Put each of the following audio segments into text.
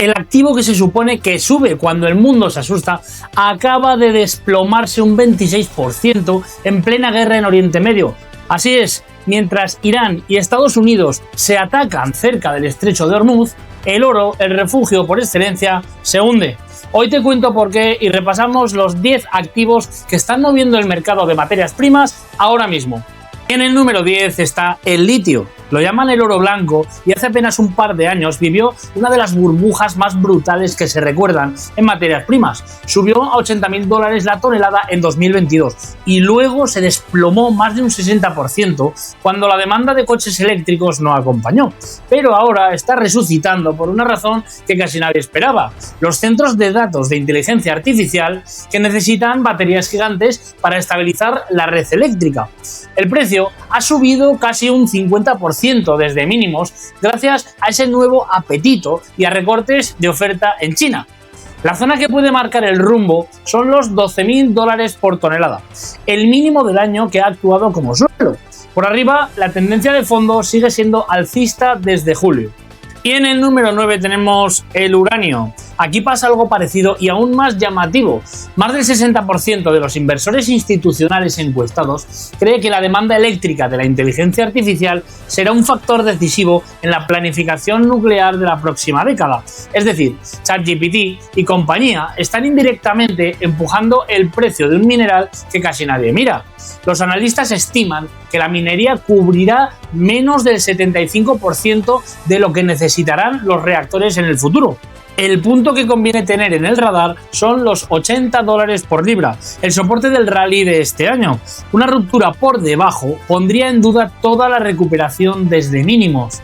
El activo que se supone que sube cuando el mundo se asusta acaba de desplomarse un 26% en plena guerra en Oriente Medio. Así es, mientras Irán y Estados Unidos se atacan cerca del estrecho de Hormuz, el oro, el refugio por excelencia, se hunde. Hoy te cuento por qué y repasamos los 10 activos que están moviendo el mercado de materias primas ahora mismo. En el número 10 está el litio. Lo llaman el oro blanco y hace apenas un par de años vivió una de las burbujas más brutales que se recuerdan en materias primas. Subió a $80.000 la tonelada en 2022 y luego se desplomó más de un 60% cuando la demanda de coches eléctricos no acompañó. Pero ahora está resucitando por una razón que casi nadie esperaba: los centros de datos de inteligencia artificial que necesitan baterías gigantes para estabilizar la red eléctrica. El precio ha subido casi un 50% desde mínimos gracias a ese nuevo apetito y a recortes de oferta en China. La zona que puede marcar el rumbo son los $12.000 por tonelada, el mínimo del año que ha actuado como suelo. Por arriba, la tendencia de fondo sigue siendo alcista desde julio. Y en el número 9 tenemos el uranio. Aquí pasa algo parecido y aún más llamativo. Más del 60% de los inversores institucionales encuestados cree que la demanda eléctrica de la inteligencia artificial será un factor decisivo en la planificación nuclear de la próxima década. Es decir, ChatGPT y compañía están indirectamente empujando el precio de un mineral que casi nadie mira. Los analistas estiman que la minería cubrirá menos del 75% de lo que necesitarán los reactores en el futuro. El punto que conviene tener en el radar son los $80 por libra, el soporte del rally de este año. Una ruptura por debajo pondría en duda toda la recuperación desde mínimos.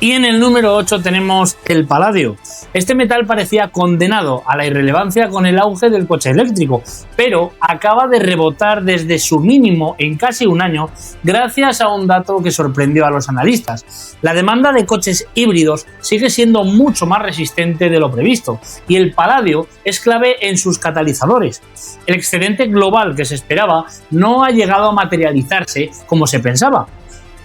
Y en el número 8 tenemos el paladio. Este metal parecía condenado a la irrelevancia con el auge del coche eléctrico, pero acaba de rebotar desde su mínimo en casi un año gracias a un dato que sorprendió a los analistas. La demanda de coches híbridos sigue siendo mucho más resistente de lo previsto y el paladio es clave en sus catalizadores. El excedente global que se esperaba no ha llegado a materializarse como se pensaba.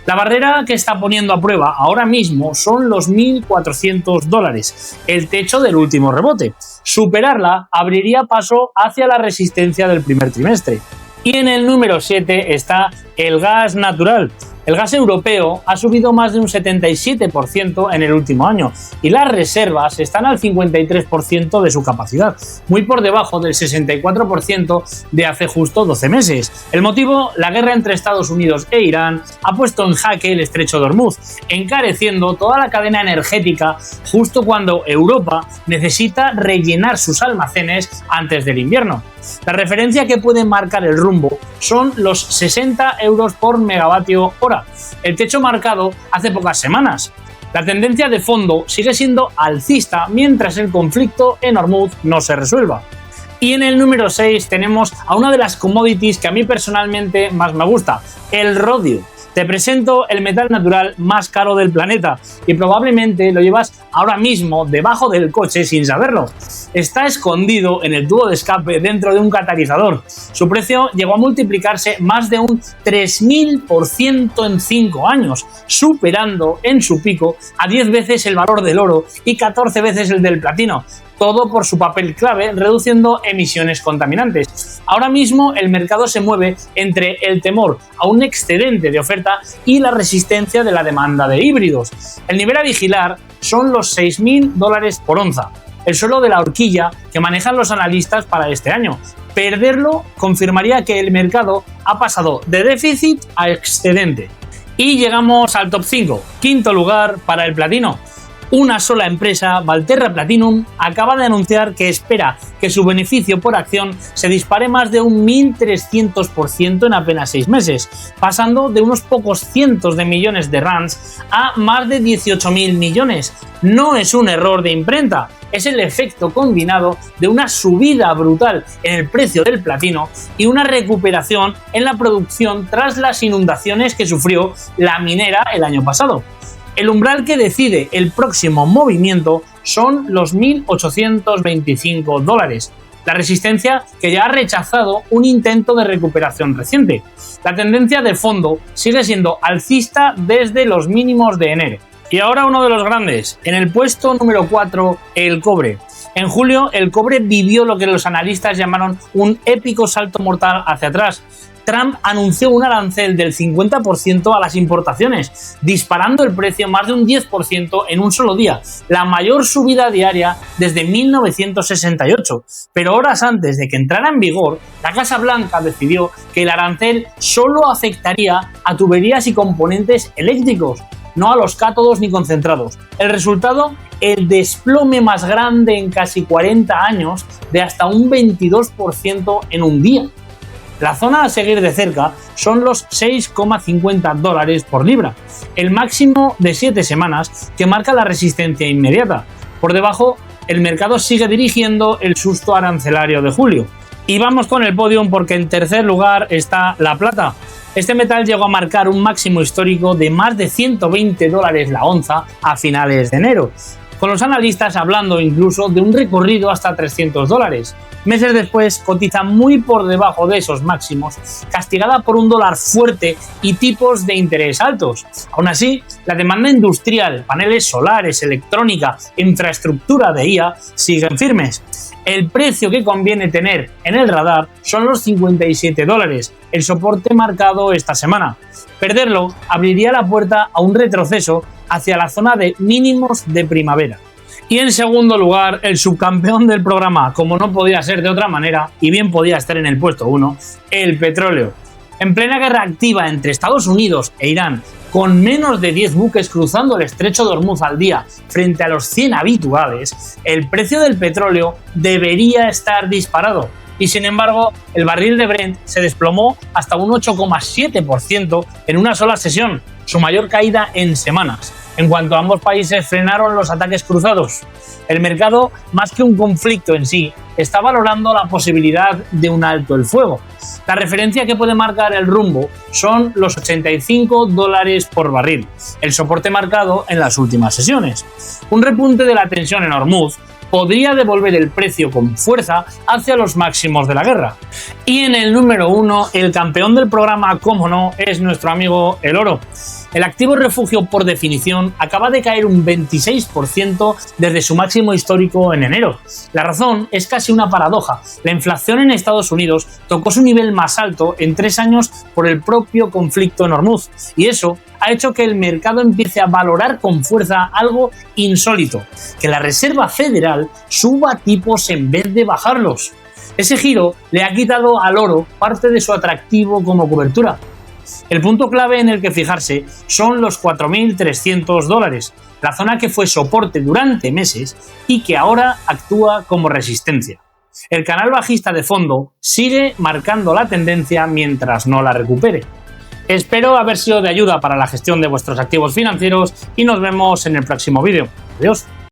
La barrera que está poniendo a prueba ahora mismo son los $1.400, el techo del último rebote. Superarla abriría paso hacia la resistencia del primer trimestre. Y en el número 7 está el gas natural. El gas europeo ha subido más de un 77% en el último año y las reservas están al 53% de su capacidad, muy por debajo del 64% de hace justo 12 meses. El motivo: la guerra entre Estados Unidos e Irán ha puesto en jaque el estrecho de Hormuz, encareciendo toda la cadena energética justo cuando Europa necesita rellenar sus almacenes antes del invierno. La referencia que puede marcar el rumbo son los 60 euros por megavatio hora, el techo marcado hace pocas semanas. La tendencia de fondo sigue siendo alcista mientras el conflicto en Hormuz no se resuelva. Y en el número 6 tenemos a una de las commodities que a mí personalmente más me gusta, el rodio. Te presento el metal natural más caro del planeta y probablemente lo llevas ahora mismo debajo del coche sin saberlo. Está escondido en el tubo de escape dentro de un catalizador. Su precio llegó a multiplicarse más de un 3000% en 5 años, superando en su pico a 10 veces el valor del oro y 14 veces el del platino. Todo por su papel clave reduciendo emisiones contaminantes. Ahora mismo el mercado se mueve entre el temor a un excedente de oferta y la resistencia de la demanda de híbridos. El nivel a vigilar son los $6.000 por onza, el suelo de la horquilla que manejan los analistas para este año. Perderlo confirmaría que el mercado ha pasado de déficit a excedente. Y llegamos al top 5, quinto lugar para el platino. Una sola empresa, Valterra Platinum, acaba de anunciar que espera que su beneficio por acción se dispare más de un 1300% en apenas 6 meses, pasando de unos pocos cientos de millones de rands a más de 18.000 millones. No es un error de imprenta, es el efecto combinado de una subida brutal en el precio del platino y una recuperación en la producción tras las inundaciones que sufrió la minera el año pasado. El umbral que decide el próximo movimiento son los $1.825, la resistencia que ya ha rechazado un intento de recuperación reciente. La tendencia de fondo sigue siendo alcista desde los mínimos de enero. Y ahora uno de los grandes. En el puesto número 4, el cobre. En julio, el cobre vivió lo que los analistas llamaron un épico salto mortal hacia atrás. Trump anunció un arancel del 50% a las importaciones, disparando el precio más de un 10% en un solo día, la mayor subida diaria desde 1968. Pero horas antes de que entrara en vigor, la Casa Blanca decidió que el arancel solo afectaría a tuberías y componentes eléctricos, no a los cátodos ni concentrados. El resultado, el desplome más grande en casi 40 años de hasta un 22% en un día. La zona a seguir de cerca son los $6,50 por libra, el máximo de 7 semanas que marca la resistencia inmediata. Por debajo, el mercado sigue dirigiendo el susto arancelario de julio. Y vamos con el podium porque en tercer lugar está la plata. Este metal llegó a marcar un máximo histórico de más de $120 la onza a finales de enero, con los analistas hablando incluso de un recorrido hasta $300. Meses después cotiza muy por debajo de esos máximos, castigada por un dólar fuerte y tipos de interés altos. Aún así, la demanda industrial, paneles solares, electrónica, infraestructura de IA siguen firmes. El precio que conviene tener en el radar son los $57, el soporte marcado esta semana. Perderlo abriría la puerta a un retroceso hacia la zona de mínimos de primavera. Y en segundo lugar, el subcampeón del programa, como no podía ser de otra manera, y bien podía estar en el puesto 1, el petróleo. En plena guerra activa entre Estados Unidos e Irán, con menos de 10 buques cruzando el estrecho de Hormuz al día frente a los 100 habituales, el precio del petróleo debería estar disparado. Y sin embargo, el barril de Brent se desplomó hasta un 8,7% en una sola sesión, su mayor caída en semanas, en cuanto ambos países frenaron los ataques cruzados. El mercado, más que un conflicto en sí, está valorando la posibilidad de un alto el fuego. La referencia que puede marcar el rumbo son los $85 por barril, el soporte marcado en las últimas sesiones. Un repunte de la tensión en Hormuz podría devolver el precio con fuerza hacia los máximos de la guerra. Y en el número 1, el campeón del programa, como no, es nuestro amigo el oro. El activo refugio, por definición, acaba de caer un 26% desde su máximo histórico en enero. La razón es casi una paradoja. La inflación en Estados Unidos tocó su nivel más alto en 3 años por el propio conflicto en Hormuz, y eso ha hecho que el mercado empiece a valorar con fuerza algo insólito: que la Reserva Federal suba tipos en vez de bajarlos. Ese giro le ha quitado al oro parte de su atractivo como cobertura. El punto clave en el que fijarse son los $4.300, la zona que fue soporte durante meses y que ahora actúa como resistencia. El canal bajista de fondo sigue marcando la tendencia mientras no la recupere. Espero haber sido de ayuda para la gestión de vuestros activos financieros y nos vemos en el próximo vídeo. Adiós.